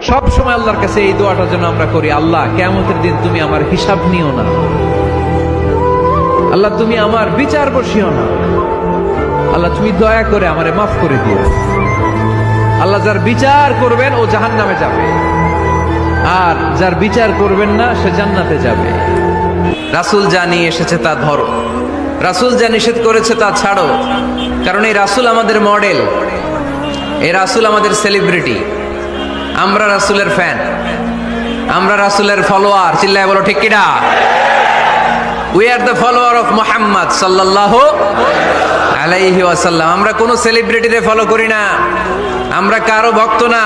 সব সময় আল্লাহর কাছে এই দোয়াটা যেন আমরা করি, আল্লাহ কিয়ামতের দিন তুমি আমার হিসাব নিও না, আল্লাহ তুমি আমার বিচার বসিও না, আল্লাহ তুমি দয়া করে আমারে মাফ করে দিও। আল্লাহ যার বিচার করবেন ও জাহান্নামে যাবে, আর যার বিচার করবেন না সে জান্নাতে যাবে। রাসূল যা নিয়ে এসেছে তা ধরো, রাসূল যা নিষেধ করেছে তা ছাড়ো। কারণ এই রাসূল আমাদের মডেল, এই রাসূল আমাদের সেলিব্রিটি। আমরা রাসূলের ফ্যান, আমরা রাসূলের ফলোয়ার। চিল্লায় বলো ঠিক কিনা? We are the follower of Muhammad সাল্লাল্লাহু আলাইহি ওয়াসাল্লাম। আমরা কোনো সেলিব্রিটিরে ফলো করি না, আমরা কারো ভক্ত না,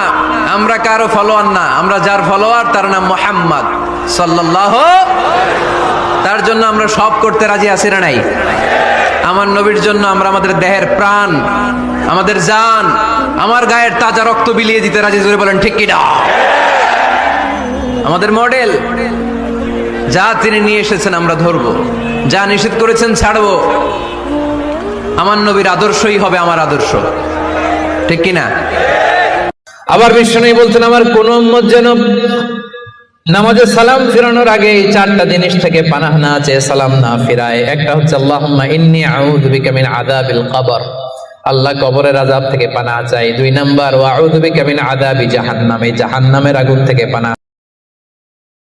আমরা কারো ফলোয়ার না। আমরা যার ফলোয়ার তার নাম মুহাম্মদ সাল্লাল্লাহু। তার জন্য আমরা সব করতে রাজি আছি না নাই? আমার নবীর জন্য আমরা আমাদের দেহের প্রাণ, আমাদের জান, আমার গায়ের তাজা রক্ত বিলিয়ে দিতে রাজি। জোরে বলেন ঠিক কিনা? আমাদের মডেল, যা তিনি নিয়ে এসেছেন আমরা ধরবো, যা নিষেধ করেছেন ছাড়বো। আমার নবীর আদর্শই হবে আমার আদর্শ, ঠিক কিনা? আবার বিশ্বনবী বলছেন, আমার কোন উম্মত যেন নামাজে সালাম ফিরানোর আগে এই চারটা জিনিস থেকে পানাহ না চেয়ে সালাম না ফিরায়। একটা হচ্ছে আল্লাহুম্মা ইন্নী আউযু বিকা মিন আযাবিল কবর, আল্লাহ কবরের আযাব থেকে পানাহ চাই। 2 নাম্বার ওয়া আউযু বিকা মিন আযাবি জাহান্নাম, এই জাহান্নামের আগুন থেকে পানাহ